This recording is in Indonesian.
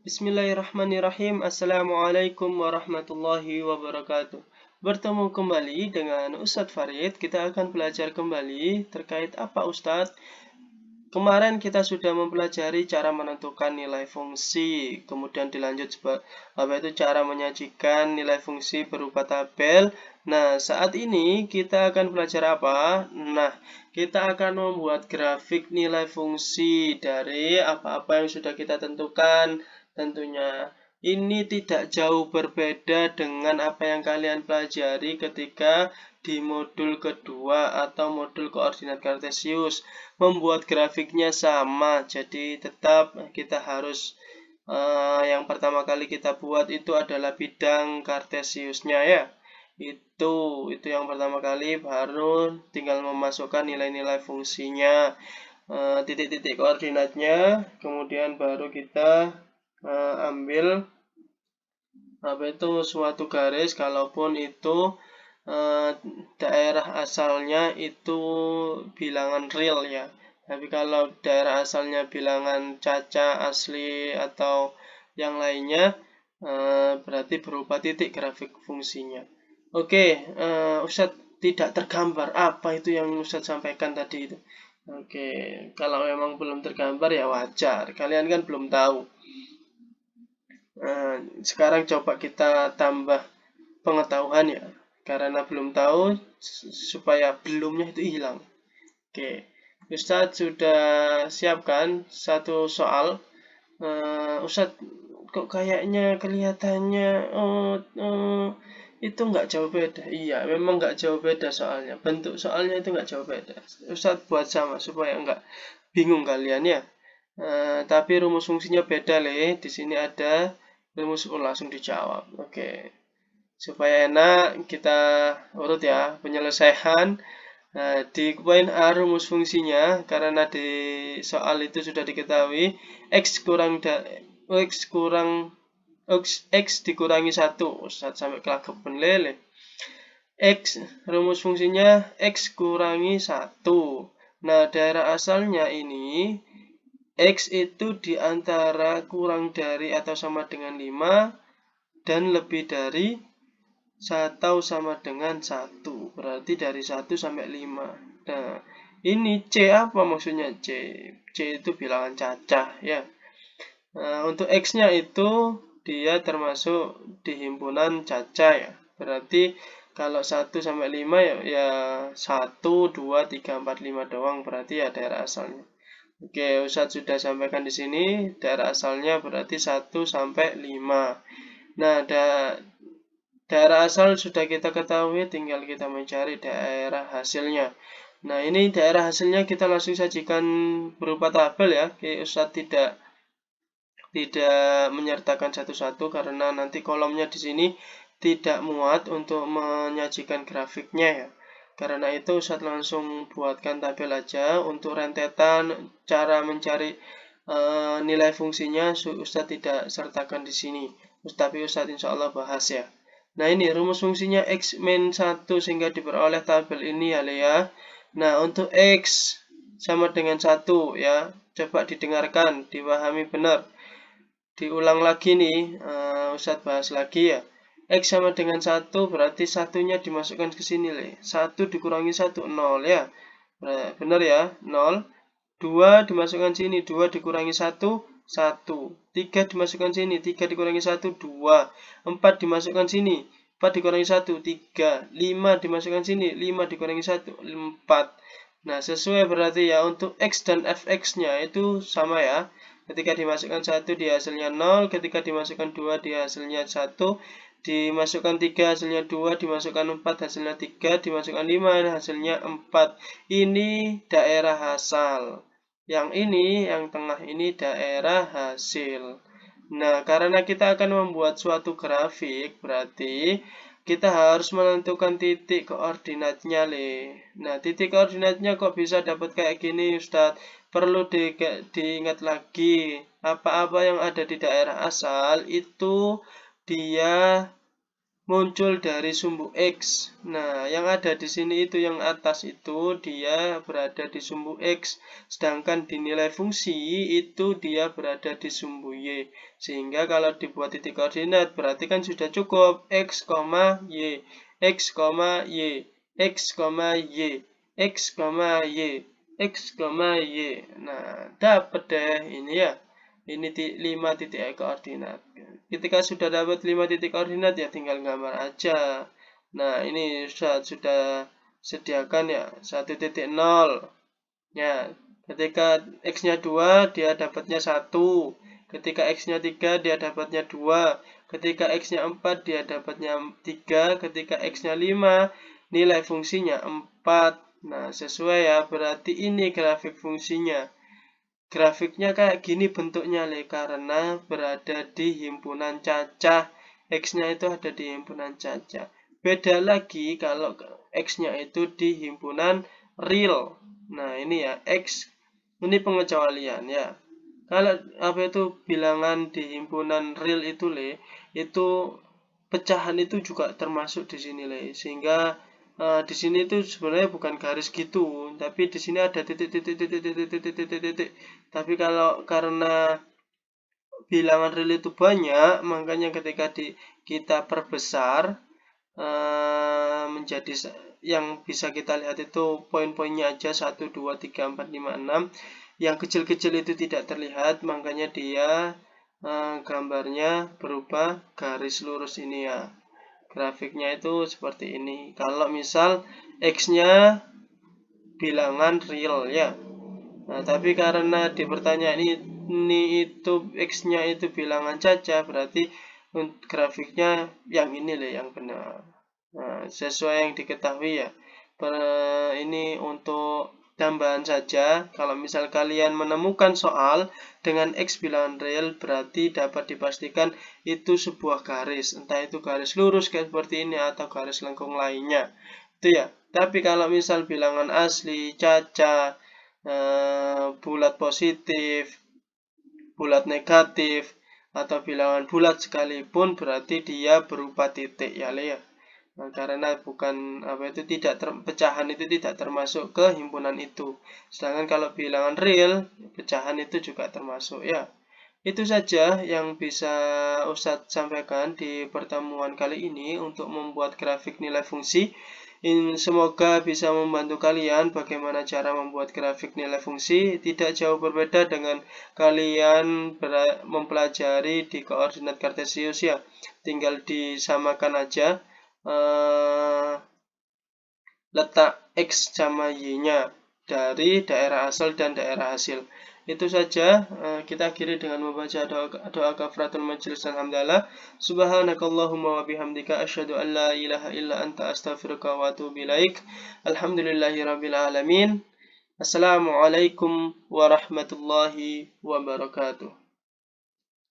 Bismillahirrahmanirrahim. Assalamualaikum warahmatullahi wabarakatuh. Bertemu kembali dengan Ustadz Farid. Kita akan belajar kembali terkait apa Ustadz? Kemarin kita sudah mempelajari cara menentukan nilai fungsi, kemudian dilanjut apa itu cara menyajikan nilai fungsi berupa tabel. Nah, saat ini kita akan belajar apa? Nah, kita akan membuat grafik nilai fungsi dari apa-apa yang sudah kita tentukan. Tentunya ini tidak jauh berbeda dengan apa yang kalian pelajari ketika di modul kedua atau modul koordinat kartesius. Membuat grafiknya sama, jadi tetap kita harus yang pertama kali kita buat itu adalah bidang kartesiusnya ya. Itu yang pertama kali, baru tinggal memasukkan nilai-nilai fungsinya, titik-titik koordinatnya, kemudian baru kita ambil apa itu suatu garis, kalaupun itu daerah asalnya itu bilangan real ya. Tapi kalau daerah asalnya bilangan caca, asli, atau yang lainnya, berarti berupa titik grafik fungsinya. Oke, Ustadz tidak tergambar apa itu yang Ustadz sampaikan tadi itu. Oke, kalau memang belum tergambar ya wajar, kalian kan belum tahu. Sekarang coba kita tambah pengetahuan ya, karena belum tahu supaya belumnya itu hilang. Oke, Ustadz sudah siapkan satu soal. Ustadz kok kayaknya kelihatannya itu nggak jauh beda. Iya, memang nggak jauh beda soalnya. Bentuk soalnya itu nggak jauh beda. Ustadz buat sama supaya nggak bingung kalian ya. Tapi rumus fungsinya beda leh. Di sini ada rumus langsung dijawab. Oke. Supaya enak kita urut ya penyelesaian. Nah, di poin A rumus fungsinya, karena di soal itu sudah diketahui x kurang x dikurangi 1. Ustaz sampai kelagapan lele. X rumus fungsinya x kurangi 1. Nah, daerah asalnya ini x itu diantara kurang dari atau sama dengan 5 dan lebih dari atau sama dengan 1. Berarti dari 1 sampai 5. Nah, ini C apa maksudnya C? C itu bilangan cacah ya. Nah, untuk X-nya itu dia termasuk di himpunan cacah ya. Berarti kalau 1 sampai 5 ya 1, 2, 3, 4, 5 doang, berarti ya daerah asalnya. Oke, Ustadz sudah sampaikan di sini daerah asalnya berarti 1 sampai 5. Nah, daerah asal sudah kita ketahui, tinggal kita mencari daerah hasilnya. Nah, ini daerah hasilnya kita langsung sajikan berupa tabel ya. Oke, Ustadz tidak menyertakan satu-satu karena nanti kolomnya di sini tidak muat untuk menyajikan grafiknya ya. Karena itu Ustadz langsung buatkan tabel aja untuk rentetan cara mencari nilai fungsinya. Ustadz tidak sertakan di sini. Tapi Ustadz insya Allah bahas ya. Nah, ini rumus fungsinya x min 1 sehingga diperoleh tabel ini ya ya. Nah, untuk x sama dengan 1 ya. Coba didengarkan, dipahami benar. Diulang lagi nih, Ustadz bahas lagi ya. X sama dengan 1 berarti satunya dimasukkan ke sini le. 1 dikurangi 1, 0 ya. Benar ya, 0. 2 dimasukkan sini, 2 dikurangi 1, 1. 3 dimasukkan sini, 3 dikurangi 1, 2. 4 dimasukkan sini, 4 dikurangi 1, 3. 5 dimasukkan sini, 5 dikurangi 1, 4. Nah, sesuai berarti ya untuk X dan Fx-nya itu sama ya. Ketika dimasukkan 1 di hasilnya 0, ketika dimasukkan 2 di hasilnya 1, dimasukkan 3 hasilnya 2, dimasukkan 4 hasilnya 3, dimasukkan 5 hasilnya 4. Ini daerah asal. Yang ini, yang tengah ini daerah hasil. Nah, karena kita akan membuat suatu grafik, berarti kita harus menentukan titik koordinatnya le. Nah, titik koordinatnya kok bisa dapat kayak gini Ustadz? Perlu diingat lagi, apa-apa yang ada di daerah asal itu dia muncul dari sumbu X. Nah, yang ada di sini itu yang atas itu dia berada di sumbu X, sedangkan di nilai fungsi itu dia berada di sumbu Y. Sehingga kalau dibuat titik koordinat berarti kan sudah cukup X, Y, X, Y, X, Y, X, Y, X, Y. Nah, dapat deh ini ya. Ini 5 titik koordinat. Ketika sudah dapat 5 titik koordinat ya tinggal gambar aja. Nah, ini sudah sediakan ya 1.0. Ya, ketika X-nya 2 dia dapatnya 1. Ketika X-nya 3 dia dapatnya 2. Ketika X-nya 4 dia dapatnya 3. Ketika X-nya 5 nilai fungsinya 4. Nah, sesuai ya, berarti ini grafik fungsinya. Grafiknya kayak gini bentuknya karena berada di himpunan cacah. X-nya itu ada di himpunan cacah. Beda lagi kalau X-nya itu di himpunan real. Nah, ini ya X. Ini pengecualian ya. Kalau apa itu bilangan di himpunan real itu itu pecahan itu juga termasuk di sini sehingga di sini itu sebenarnya bukan garis gitu, tapi di sini ada titik. Tapi kalau karena bilangan real itu banyak, makanya ketika kita perbesar menjadi yang bisa kita lihat itu poin-poinnya aja 1, 2, 3, 4, 5, 6. Yang kecil-kecil itu tidak terlihat, makanya dia gambarnya berupa garis lurus ini ya. Grafiknya itu seperti ini. Kalau misal X-nya bilangan real ya. Nah, tapi karena di pertanyaan ini itu X-nya itu bilangan cacah, berarti grafiknya yang ini yang benar. Nah, sesuai yang diketahui ya. Ini untuk tambahan saja. Kalau misal kalian menemukan soal dengan X bilangan real, berarti dapat dipastikan itu sebuah garis. Entah itu garis lurus kayak seperti ini atau garis lengkung lainnya. Itu ya. Tapi kalau misal bilangan asli, cacah, bulat positif, bulat negatif, atau bilangan bulat sekalipun berarti dia berupa titik ya ya. Nah, karena bukan apa itu pecahan itu tidak termasuk ke himpunan itu. Sedangkan kalau bilangan real, pecahan itu juga termasuk ya. Itu saja yang bisa Ustadz sampaikan di pertemuan kali ini untuk membuat grafik nilai fungsi. Semoga bisa membantu kalian bagaimana cara membuat grafik nilai fungsi. Tidak jauh berbeda dengan kalian mempelajari di koordinat kartesius ya. Tinggal disamakan aja letak X sama Y-nya dari daerah asal dan daerah hasil. Itu saja, kita akhiri dengan membaca doa kafaratul majelis dan hamdalah. Subhanakallahumma wa bihamdika asyhadu an la ilaha illa anta astaghfiruka wa atubu ilaik. Alhamdulillahirabbil alamin. Assalamualaikum warahmatullahi wabarakatuh.